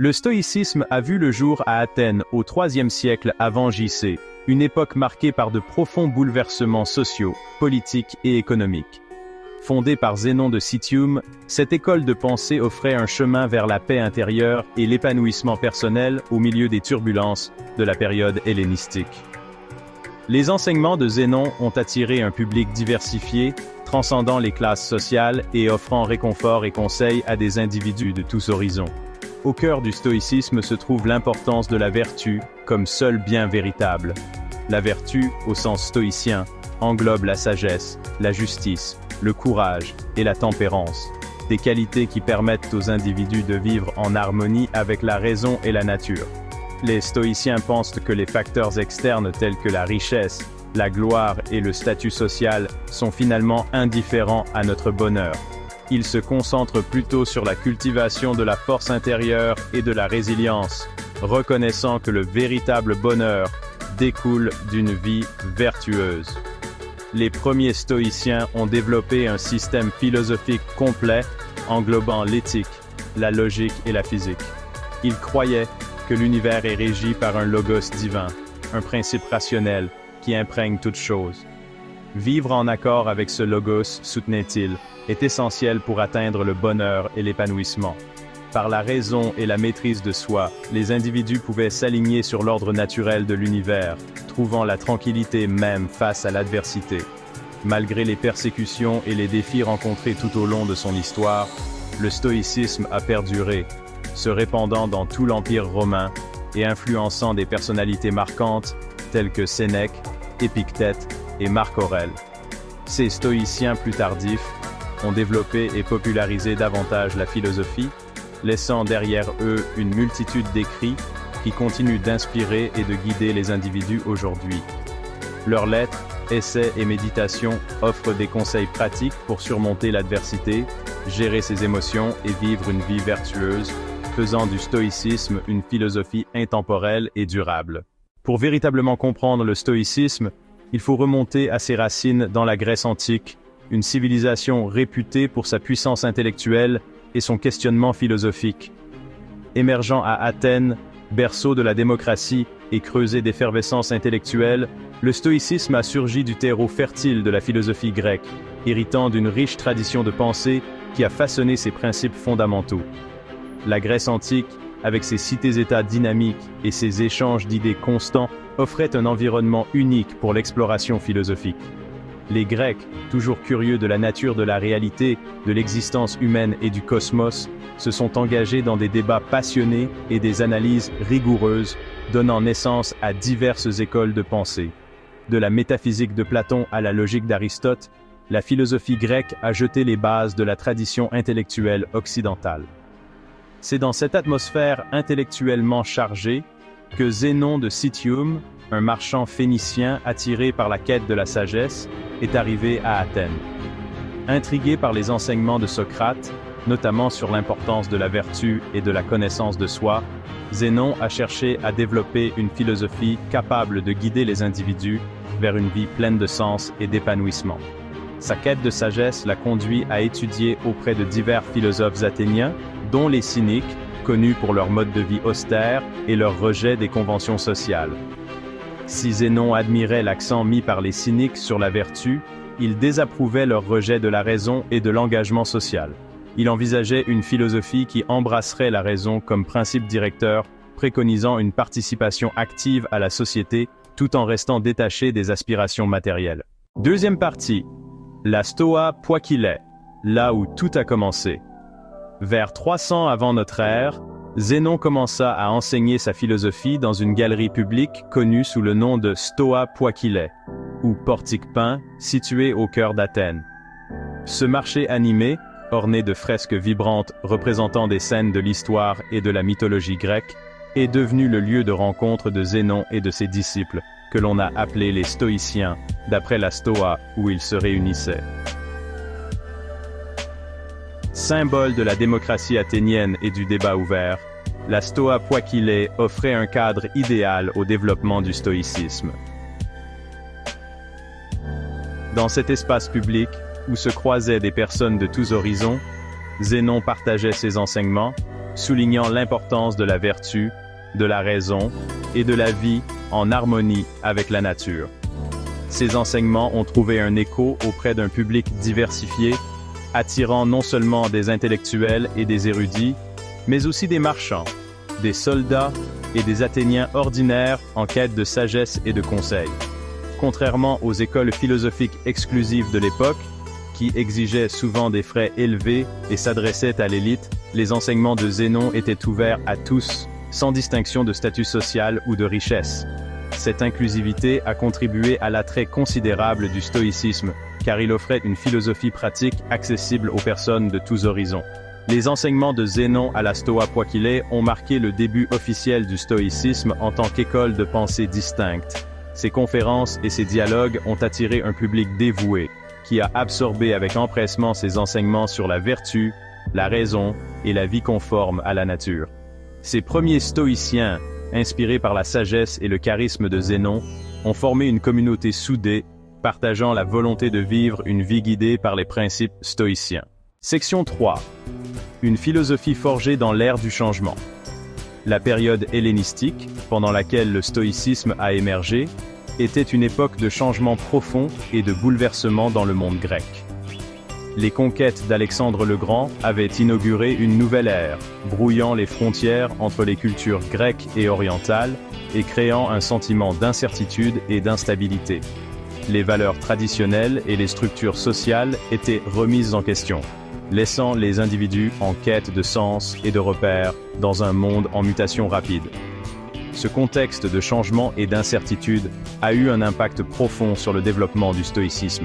Le stoïcisme a vu le jour à Athènes au IIIe siècle avant J.C., une époque marquée par de profonds bouleversements sociaux, politiques et économiques. Fondée par Zénon de Citium, cette école de pensée offrait un chemin vers la paix intérieure et l'épanouissement personnel au milieu des turbulences de la période hellénistique. Les enseignements de Zénon ont attiré un public diversifié, transcendant les classes sociales et offrant réconfort et conseils à des individus de tous horizons. Au cœur du stoïcisme se trouve l'importance de la vertu comme seul bien véritable. La vertu, au sens stoïcien, englobe la sagesse, la justice, le courage et la tempérance, des qualités qui permettent aux individus de vivre en harmonie avec la raison et la nature. Les stoïciens pensent que les facteurs externes tels que la richesse, la gloire et le statut social sont finalement indifférents à notre bonheur. Ils se concentrent plutôt sur la cultivation de la force intérieure et de la résilience, reconnaissant que le véritable bonheur découle d'une vie vertueuse. Les premiers stoïciens ont développé un système philosophique complet, englobant l'éthique, la logique et la physique. Ils croyaient que l'univers est régi par un logos divin, un principe rationnel qui imprègne toute chose. Vivre en accord avec ce logos, soutenait-il, est essentiel pour atteindre le bonheur et l'épanouissement. Par la raison et la maîtrise de soi, les individus pouvaient s'aligner sur l'ordre naturel de l'univers, trouvant la tranquillité même face à l'adversité. Malgré les persécutions et les défis rencontrés tout au long de son histoire, le stoïcisme a perduré, se répandant dans tout l'Empire romain et influençant des personnalités marquantes telles que Sénèque, Épictète et Marc Aurèle. Ces stoïciens plus tardifs ont développé et popularisé davantage la philosophie, laissant derrière eux une multitude d'écrits qui continuent d'inspirer et de guider les individus aujourd'hui. Leurs lettres, essais et méditations offrent des conseils pratiques pour surmonter l'adversité, gérer ses émotions et vivre une vie vertueuse, faisant du stoïcisme une philosophie intemporelle et durable. Pour véritablement comprendre le stoïcisme, il faut remonter à ses racines dans la Grèce antique, une civilisation réputée pour sa puissance intellectuelle et son questionnement philosophique. Émergeant à Athènes, berceau de la démocratie et creuset d'effervescence intellectuelle, le stoïcisme a surgi du terreau fertile de la philosophie grecque, héritant d'une riche tradition de pensée qui a façonné ses principes fondamentaux. La Grèce antique, avec ses cités-États dynamiques et ses échanges d'idées constants, offrait un environnement unique pour l'exploration philosophique. Les Grecs, toujours curieux de la nature de la réalité, de l'existence humaine et du cosmos, se sont engagés dans des débats passionnés et des analyses rigoureuses, donnant naissance à diverses écoles de pensée. De la métaphysique de Platon à la logique d'Aristote, la philosophie grecque a jeté les bases de la tradition intellectuelle occidentale. C'est dans cette atmosphère intellectuellement chargée que Zénon de Citium, un marchand phénicien attiré par la quête de la sagesse, est arrivé à Athènes. Intrigué par les enseignements de Socrate, notamment sur l'importance de la vertu et de la connaissance de soi, Zénon a cherché à développer une philosophie capable de guider les individus vers une vie pleine de sens et d'épanouissement. Sa quête de sagesse l'a conduit à étudier auprès de divers philosophes athéniens, dont les cyniques, connus pour leur mode de vie austère et leur rejet des conventions sociales. Si Zénon admirait l'accent mis par les cyniques sur la vertu, il désapprouvait leur rejet de la raison et de l'engagement social. Il envisageait une philosophie qui embrasserait la raison comme principe directeur, préconisant une participation active à la société tout en restant détaché des aspirations matérielles. Deuxième partie, la Stoa Poikile, là où tout a commencé. Vers 300 avant notre ère, Zénon commença à enseigner sa philosophie dans une galerie publique connue sous le nom de Stoa Poikile, ou portique peint, situé au cœur d'Athènes. Ce marché animé, orné de fresques vibrantes représentant des scènes de l'histoire et de la mythologie grecque, est devenu le lieu de rencontre de Zénon et de ses disciples, que l'on a appelés les stoïciens, d'après la Stoa où ils se réunissaient. Symbole de la démocratie athénienne et du débat ouvert, la Stoa Poikile offrait un cadre idéal au développement du stoïcisme. Dans cet espace public, où se croisaient des personnes de tous horizons, Zénon partageait ses enseignements, soulignant l'importance de la vertu, de la raison et de la vie en harmonie avec la nature. Ces enseignements ont trouvé un écho auprès d'un public diversifié, attirant non seulement des intellectuels et des érudits, mais aussi des marchands, des soldats et des Athéniens ordinaires en quête de sagesse et de conseils. Contrairement aux écoles philosophiques exclusives de l'époque, qui exigeaient souvent des frais élevés et s'adressaient à l'élite, les enseignements de Zénon étaient ouverts à tous, sans distinction de statut social ou de richesse. Cette inclusivité a contribué à l'attrait considérable du stoïcisme, car il offrait une philosophie pratique accessible aux personnes de tous horizons. Les enseignements de Zénon à la Stoa Poikile ont marqué le début officiel du stoïcisme en tant qu'école de pensée distincte. Ses conférences et ses dialogues ont attiré un public dévoué, qui a absorbé avec empressement ses enseignements sur la vertu, la raison et la vie conforme à la nature. Ces premiers stoïciens, inspirés par la sagesse et le charisme de Zénon, ont formé une communauté soudée, partageant la volonté de vivre une vie guidée par les principes stoïciens. Section 3. Une philosophie forgée dans l'ère du changement. La période hellénistique, pendant laquelle le stoïcisme a émergé, était une époque de changement profond et de bouleversement dans le monde grec. Les conquêtes d'Alexandre le Grand avaient inauguré une nouvelle ère, brouillant les frontières entre les cultures grecques et orientales et créant un sentiment d'incertitude et d'instabilité. Les valeurs traditionnelles et les structures sociales étaient remises en question, laissant les individus en quête de sens et de repères dans un monde en mutation rapide. Ce contexte de changement et d'incertitude a eu un impact profond sur le développement du stoïcisme.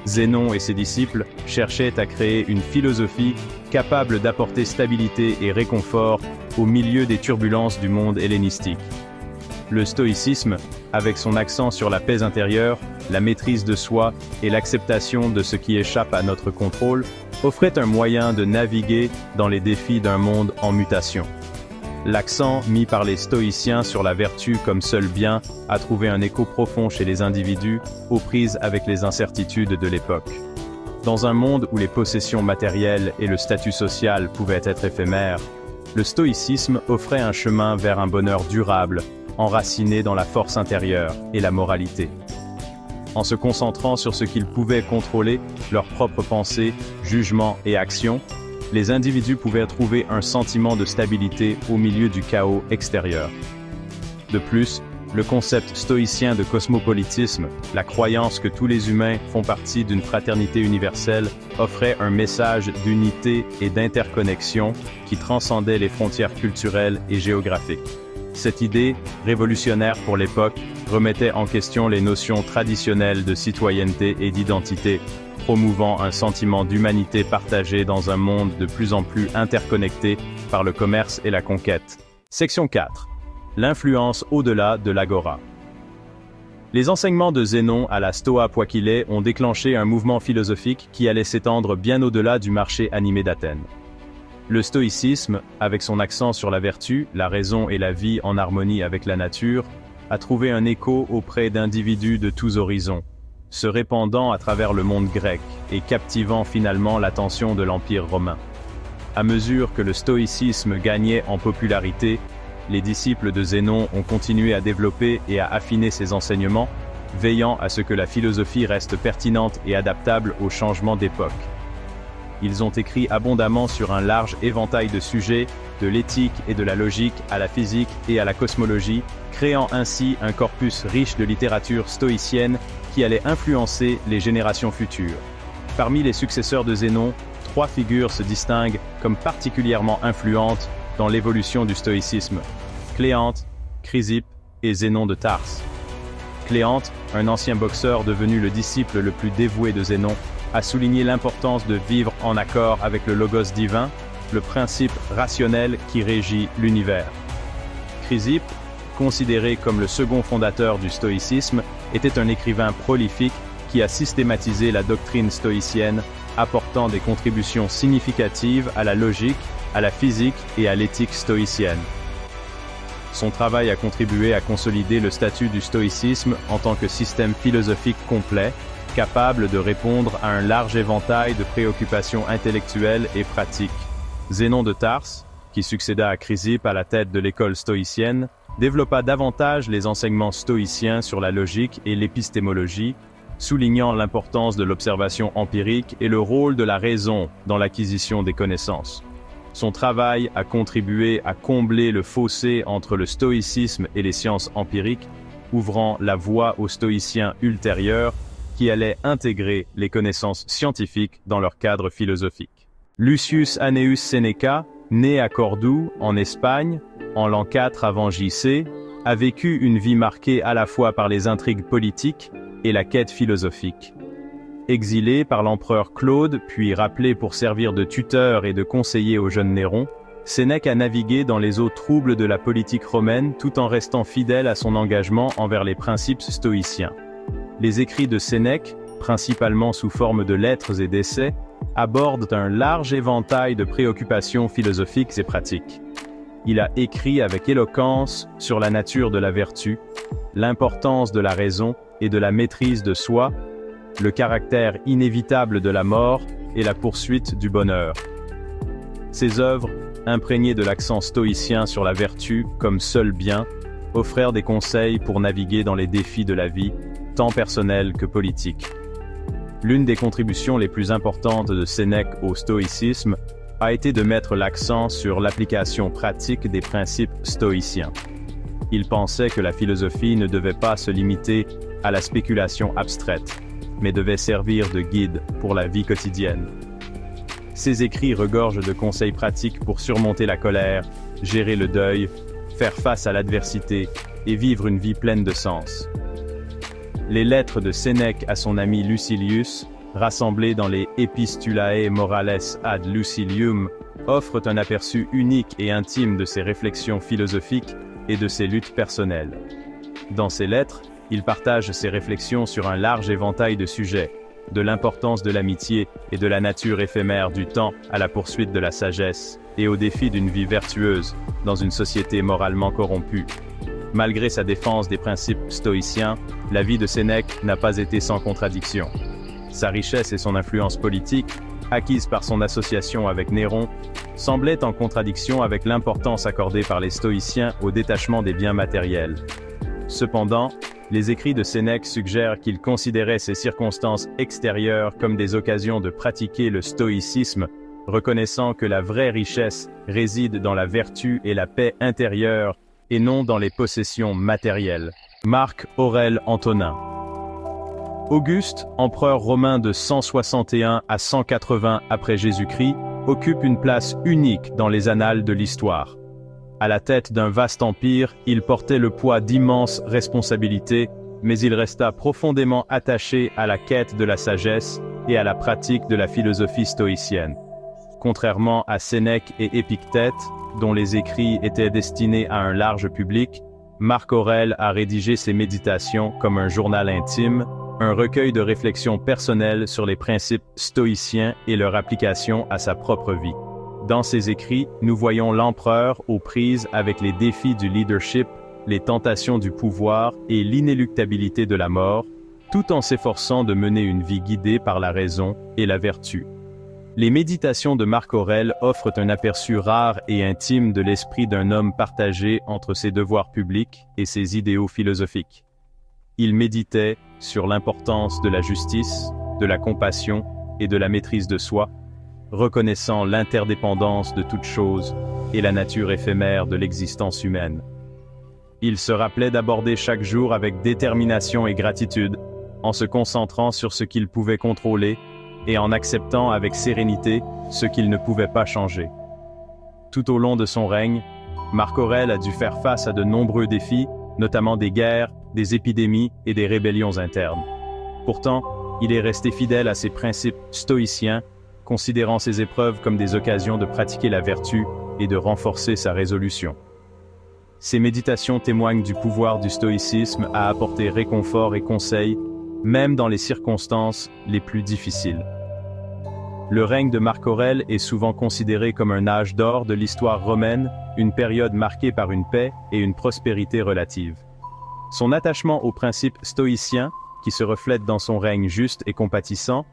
Zénon et ses disciples cherchaient à créer une philosophie capable d'apporter stabilité et réconfort au milieu des turbulences du monde hellénistique. Le stoïcisme, avec son accent sur la paix intérieure, la maîtrise de soi et l'acceptation de ce qui échappe à notre contrôle, offrait un moyen de naviguer dans les défis d'un monde en mutation. L'accent mis par les stoïciens sur la vertu comme seul bien a trouvé un écho profond chez les individus aux prises avec les incertitudes de l'époque. Dans un monde où les possessions matérielles et le statut social pouvaient être éphémères, le stoïcisme offrait un chemin vers un bonheur durable, enraciné dans la force intérieure et la moralité. En se concentrant sur ce qu'ils pouvaient contrôler, leurs propres pensées, jugements et actions, les individus pouvaient trouver un sentiment de stabilité au milieu du chaos extérieur. De plus, le concept stoïcien de cosmopolitisme, la croyance que tous les humains font partie d'une fraternité universelle, offrait un message d'unité et d'interconnexion qui transcendait les frontières culturelles et géographiques. Cette idée, révolutionnaire pour l'époque, remettait en question les notions traditionnelles de citoyenneté et d'identité, promouvant un sentiment d'humanité partagée dans un monde de plus en plus interconnecté par le commerce et la conquête. Section 4. L'influence au-delà de l'agora. Les enseignements de Zénon à la Stoa Poikile ont déclenché un mouvement philosophique qui allait s'étendre bien au-delà du marché animé d'Athènes. Le stoïcisme, avec son accent sur la vertu, la raison et la vie en harmonie avec la nature, a trouvé un écho auprès d'individus de tous horizons, se répandant à travers le monde grec et captivant finalement l'attention de l'Empire romain. À mesure que le stoïcisme gagnait en popularité, les disciples de Zénon ont continué à développer et à affiner ses enseignements, veillant à ce que la philosophie reste pertinente et adaptable aux changements d'époque. Ils ont écrit abondamment sur un large éventail de sujets, de l'éthique et de la logique à la physique et à la cosmologie, créant ainsi un corpus riche de littérature stoïcienne qui allait influencer les générations futures. Parmi les successeurs de Zénon, 3 figures se distinguent comme particulièrement influentes dans l'évolution du stoïcisme: Cléante, Chrysippe et Zénon de Tarse. Cléante, un ancien boxeur devenu le disciple le plus dévoué de Zénon, a souligné l'importance de vivre en accord avec le logos divin, le principe rationnel qui régit l'univers. Chrysippe, considéré comme le second fondateur du stoïcisme, était un écrivain prolifique qui a systématisé la doctrine stoïcienne, apportant des contributions significatives à la logique, à la physique et à l'éthique stoïcienne. Son travail a contribué à consolider le statut du stoïcisme en tant que système philosophique complet, capable de répondre à un large éventail de préoccupations intellectuelles et pratiques. Zénon de Tarse, qui succéda à Chrysippe à la tête de l'école stoïcienne, développa davantage les enseignements stoïciens sur la logique et l'épistémologie, soulignant l'importance de l'observation empirique et le rôle de la raison dans l'acquisition des connaissances. Son travail a contribué à combler le fossé entre le stoïcisme et les sciences empiriques, ouvrant la voie aux stoïciens ultérieurs qui allaient intégrer les connaissances scientifiques dans leur cadre philosophique. Lucius Annaeus Seneca, né à Cordoue, en Espagne, en l'an 4 avant JC, a vécu une vie marquée à la fois par les intrigues politiques et la quête philosophique. Exilé par l'empereur Claude, puis rappelé pour servir de tuteur et de conseiller au jeune Néron, Sénèque a navigué dans les eaux troubles de la politique romaine tout en restant fidèle à son engagement envers les principes stoïciens. Les écrits de Sénèque, principalement sous forme de lettres et d'essais, abordent un large éventail de préoccupations philosophiques et pratiques. Il a écrit avec éloquence sur la nature de la vertu, l'importance de la raison et de la maîtrise de soi, le caractère inévitable de la mort et la poursuite du bonheur. Ses œuvres, imprégnées de l'accent stoïcien sur la vertu comme seul bien, offrèrent des conseils pour naviguer dans les défis de la vie, tant personnels que politiques. L'une des contributions les plus importantes de Sénèque au stoïcisme a été de mettre l'accent sur l'application pratique des principes stoïciens. Il pensait que la philosophie ne devait pas se limiter à la spéculation abstraite, mais devait servir de guide pour la vie quotidienne. Ses écrits regorgent de conseils pratiques pour surmonter la colère, gérer le deuil, faire face à l'adversité et vivre une vie pleine de sens. Les lettres de Sénèque à son ami Lucilius, rassemblées dans les Epistulae Morales ad Lucilium, offrent un aperçu unique et intime de ses réflexions philosophiques et de ses luttes personnelles. Dans ces lettres, il partage ses réflexions sur un large éventail de sujets, de l'importance de l'amitié et de la nature éphémère du temps à la poursuite de la sagesse et au défi d'une vie vertueuse dans une société moralement corrompue. Malgré sa défense des principes stoïciens, la vie de Sénèque n'a pas été sans contradiction. Sa richesse et son influence politique, acquise par son association avec Néron, semblaient en contradiction avec l'importance accordée par les stoïciens au détachement des biens matériels. Cependant, les écrits de Sénèque suggèrent qu'il considérait ces circonstances extérieures comme des occasions de pratiquer le stoïcisme, reconnaissant que la vraie richesse réside dans la vertu et la paix intérieure et non dans les possessions matérielles. Marc Aurèle Antonin. Auguste, empereur romain de 161 à 180 après Jésus-Christ, occupe une place unique dans les annales de l'histoire. À la tête d'un vaste empire, il portait le poids d'immenses responsabilités, mais il resta profondément attaché à la quête de la sagesse et à la pratique de la philosophie stoïcienne. Contrairement à Sénèque et Épictète, dont les écrits étaient destinés à un large public, Marc Aurèle a rédigé ses méditations comme un journal intime, un recueil de réflexions personnelles sur les principes stoïciens et leur application à sa propre vie. Dans ses écrits, nous voyons l'empereur aux prises avec les défis du leadership, les tentations du pouvoir et l'inéluctabilité de la mort, tout en s'efforçant de mener une vie guidée par la raison et la vertu. Les méditations de Marc Aurèle offrent un aperçu rare et intime de l'esprit d'un homme partagé entre ses devoirs publics et ses idéaux philosophiques. Il méditait sur l'importance de la justice, de la compassion et de la maîtrise de soi, reconnaissant l'interdépendance de toute chose et la nature éphémère de l'existence humaine. Il se rappelait d'aborder chaque jour avec détermination et gratitude, en se concentrant sur ce qu'il pouvait contrôler et en acceptant avec sérénité ce qu'il ne pouvait pas changer. Tout au long de son règne, Marc Aurèle a dû faire face à de nombreux défis, notamment des guerres, des épidémies et des rébellions internes. Pourtant, il est resté fidèle à ses principes stoïciens, considérant ces épreuves comme des occasions de pratiquer la vertu et de renforcer sa résolution. Ces méditations témoignent du pouvoir du stoïcisme à apporter réconfort et conseil, même dans les circonstances les plus difficiles. Le règne de Marc Aurèle est souvent considéré comme un âge d'or de l'histoire romaine, une période marquée par une paix et une prospérité relative. Son attachement aux principes stoïciens, qui se reflètent dans son règne juste et compatissant,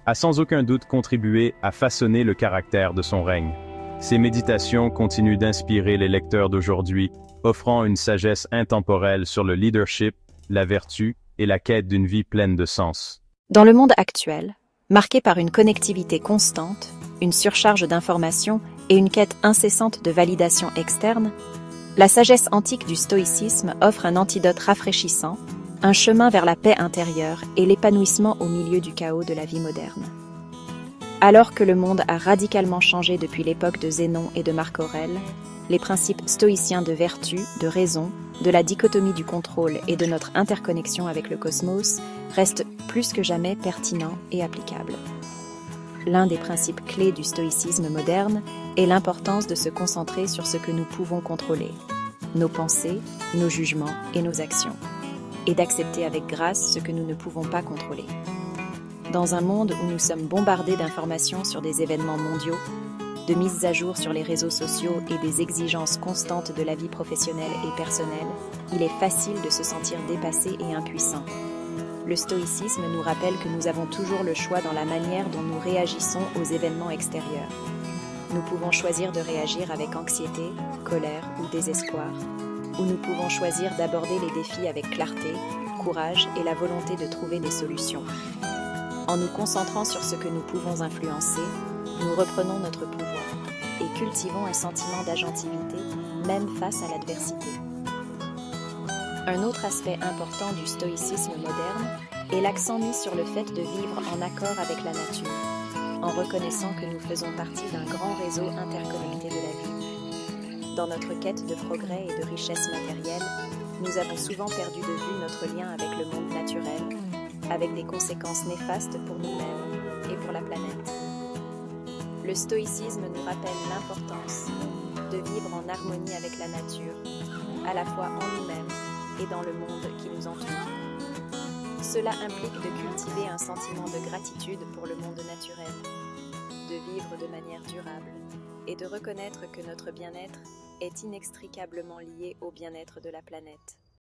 a sans aucun doute contribué à façonner le caractère de son règne. Ces méditations continuent d'inspirer les lecteurs d'aujourd'hui, offrant une sagesse intemporelle sur le leadership, la vertu et la quête d'une vie pleine de sens. Dans le monde actuel, marqué par une connectivité constante, une surcharge d'informations et une quête incessante de validation externe, la sagesse antique du stoïcisme offre un antidote rafraîchissant, un chemin vers la paix intérieure et l'épanouissement au milieu du chaos de la vie moderne. Alors que le monde a radicalement changé depuis l'époque de Zénon et de Marc Aurèle, les principes stoïciens de vertu, de raison, de la dichotomie du contrôle et de notre interconnexion avec le cosmos restent plus que jamais pertinents et applicables. L'un des principes clés du stoïcisme moderne est l'importance de se concentrer sur ce que nous pouvons contrôler, nos pensées, nos jugements et nos actions, et d'accepter avec grâce ce que nous ne pouvons pas contrôler. Dans un monde où nous sommes bombardés d'informations sur des événements mondiaux, de mises à jour sur les réseaux sociaux et des exigences constantes de la vie professionnelle et personnelle, il est facile de se sentir dépassé et impuissant. Le stoïcisme nous rappelle que nous avons toujours le choix dans la manière dont nous réagissons aux événements extérieurs. Nous pouvons choisir de réagir avec anxiété, colère ou désespoir, ou nous pouvons choisir d'aborder les défis avec clarté, courage et la volonté de trouver des solutions. En nous concentrant sur ce que nous pouvons influencer, nous reprenons notre pouvoir et cultivons un sentiment d'agentivité, même face à l'adversité. Un autre aspect important du stoïcisme moderne est l'accent mis sur le fait de vivre en accord avec la nature, en reconnaissant que nous faisons partie d'un grand réseau interconnecté de la vie. Dans notre quête de progrès et de richesse matérielle, nous avons souvent perdu de vue notre lien avec le monde naturel, avec des conséquences néfastes pour nous-mêmes et pour la planète. Le stoïcisme nous rappelle l'importance de vivre en harmonie avec la nature, à la fois en nous-mêmes et dans le monde qui nous entoure. Cela implique de cultiver un sentiment de gratitude pour le monde naturel, de vivre de manière durable et de reconnaître que notre bien-être est inextricablement lié au bien-être de la planète.